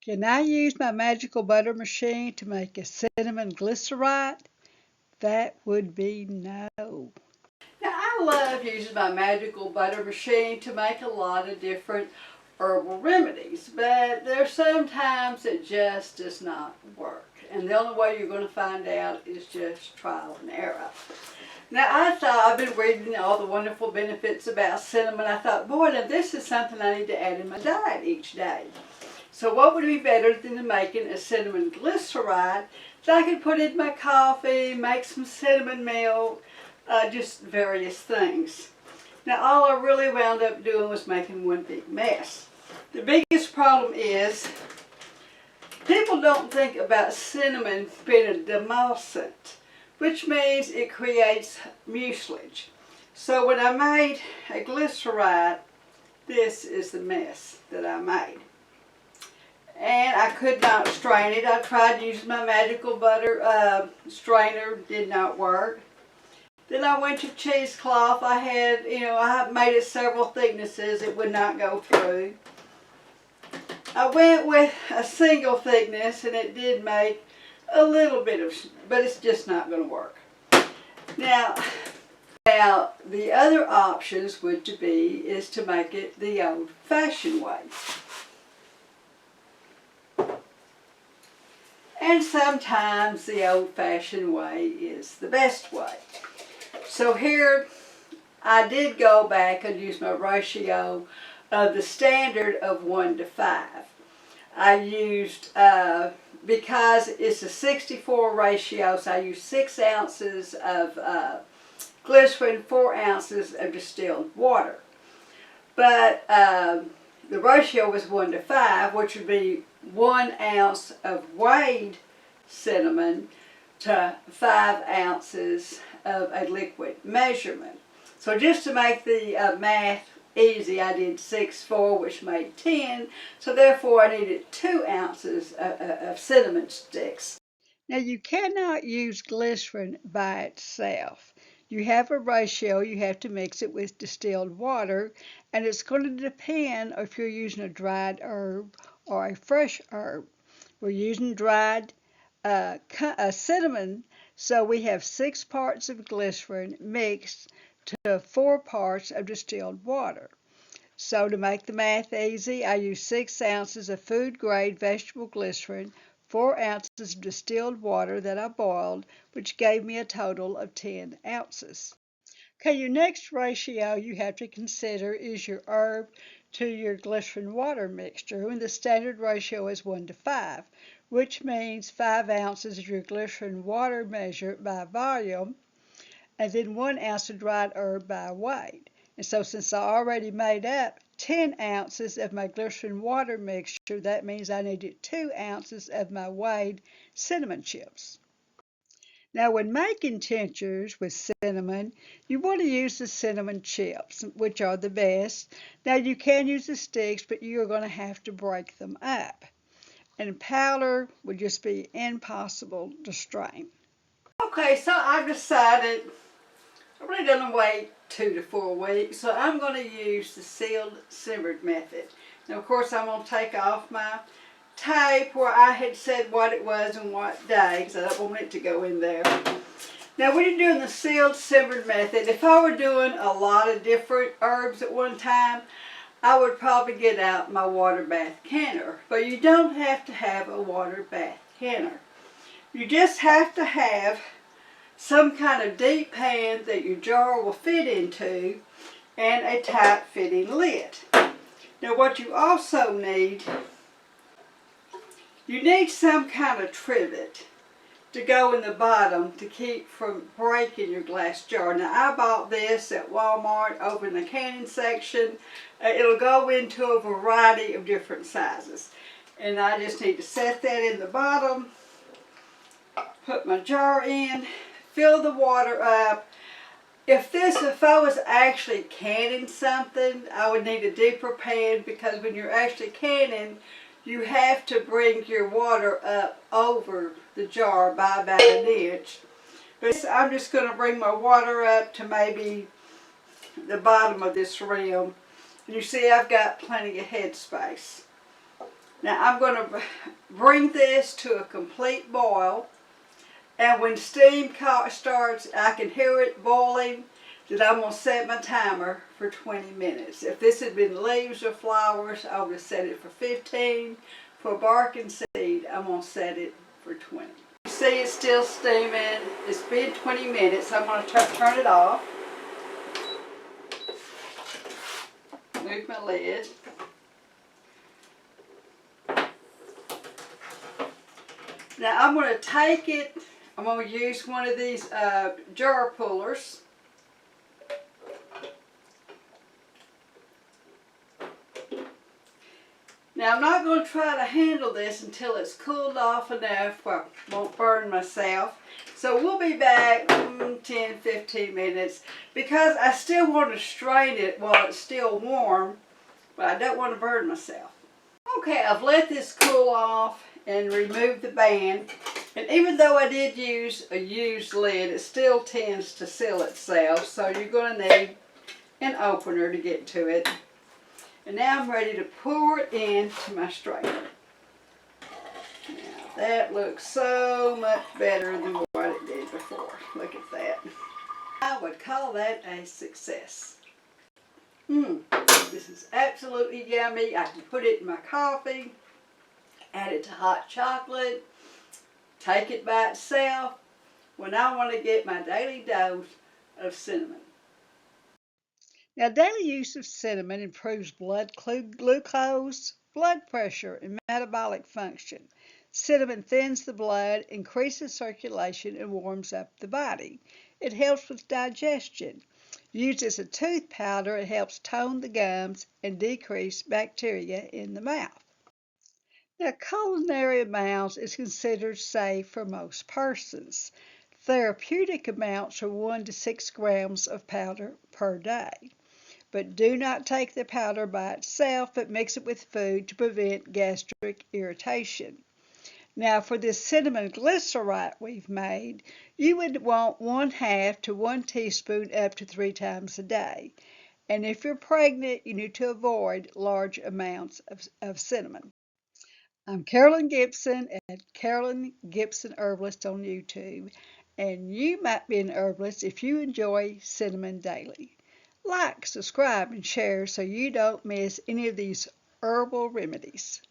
Can I use my magical butter machine to make a cinnamon glycerite? That would be no. Now I love using my magical butter machine to make a lot of different herbal remedies, but there's sometimes it just does not work. And the only way you're going to find out is just trial and error. Now I thought, I've been reading all the wonderful benefits about cinnamon. I thought, boy, now this is something I need to add in my diet each day. So what would be better than making a cinnamon glycerite that I could put in my coffee, make some cinnamon milk, just various things. Now all I really wound up doing was making one big mess. The biggest problem is people don't think about cinnamon being a demulcent, which means it creates mucilage. So when I made a glycerite, this is the mess that I made. And I could not strain it. I tried using my magical butter strainer, did not work. Then I went to cheesecloth. I had, I made it several thicknesses. It would not go through. I went with a single thickness and it did make a little bit of, but it's just not going to work. Now the other options is to make it the old-fashioned way. And sometimes the old-fashioned way is the best way. So here I did go back and use my ratio of the standard of 1 to 5. I used, because it's a 64 ratio, so I used 6 ounces of glycerin, 4 ounces of distilled water. But the ratio was 1 to 5, which would be 1 ounce of weighed cinnamon to 5 ounces of a liquid measurement. So just to make the math easy, I did 6, 4, which made 10. So therefore I needed 2 ounces of cinnamon sticks. Now you cannot use glycerin by itself. You have a ratio, you have to mix it with distilled water, and it's going to depend if you're using a dried herb or a fresh herb. We're using dried cinnamon, so we have 6 parts of glycerin mixed to 4 parts of distilled water. So to make the math easy, I use 6 ounces of food-grade vegetable glycerin, 4 ounces of distilled water that I boiled, which gave me a total of 10 ounces. Okay, your next ratio you have to consider is your herb to your glycerin water mixture, and the standard ratio is 1 to 5, which means 5 ounces of your glycerin water measured by volume, and then 1 ounce of dried herb by weight. And so since I already made up 10 ounces of my glycerin water mixture, that means I needed 2 ounces of my weighed cinnamon chips. Now when making tinctures with cinnamon, you want to use the cinnamon chips, which are the best. Now you can use the sticks, but you're going to have to break them up. And powder would just be impossible to strain. Okay, so I've decided I'm really going to wait 2 to 4 weeks, so I'm going to use the sealed simmered method. Now, of course, I'm going to take off my tape where I had said what it was and what day, because I don't want it to go in there. Now, when you're doing the sealed simmered method, if I were doing a lot of different herbs at one time, I would probably get out my water bath canner. But you don't have to have a water bath canner. You just have to have some kind of deep pan that your jar will fit into and a tight fitting lid. Now what you also need, you need some kind of trivet to go in the bottom to keep from breaking your glass jar. Now I bought this at Walmart over in the canning section. It'll go into a variety of different sizes. And I just need to set that in the bottom, put my jar in, fill the water up. If I was actually canning something, I would need a deeper pan, because when you're actually canning, you have to bring your water up over the jar by about 1 inch. But I'm just going to bring my water up to maybe the bottom of this rim. And you see I've got plenty of headspace. Now I'm going to bring this to a complete boil, and when steam starts, I can hear it boiling, then I'm going to set my timer for 20 minutes. If this had been leaves or flowers, I would have set it for 15. For bark and seed, I'm going to set it for 20. You see it's still steaming. It's been 20 minutes. I'm going to turn it off. Move my lid. Now I'm going to take it, I'm going to use one of these jar pullers. Now I'm not going to try to handle this until it's cooled off enough where I won't burn myself. So we'll be back 10-15 minutes because I still want to strain it while it's still warm, but I don't want to burn myself. Okay, I've let this cool off and remove the band. And even though I did use a used lid, it still tends to seal itself. So you're going to need an opener to get to it. And now I'm ready to pour it into my strainer. Now that looks so much better than what it did before. Look at that. I would call that a success. This is absolutely yummy. I can put it in my coffee, add it to hot chocolate, take it by itself when I want to get my daily dose of cinnamon. Now, daily use of cinnamon improves blood glucose, blood pressure, and metabolic function. Cinnamon thins the blood, increases circulation, and warms up the body. It helps with digestion. Used as a tooth powder, it helps tone the gums and decrease bacteria in the mouth. Now, culinary amounts is considered safe for most persons. Therapeutic amounts are 1 to 6 grams of powder per day. But do not take the powder by itself, but mix it with food to prevent gastric irritation. Now for this cinnamon glycerite we've made, you would want 1/2 to 1 teaspoon up to 3 times a day. And if you're pregnant, you need to avoid large amounts of cinnamon. I'm Carolyn Gibson at Carolyn Gibson Herbalist on YouTube, and you might be an herbalist if you enjoy cinnamon daily. Like, subscribe, and share so you don't miss any of these herbal remedies.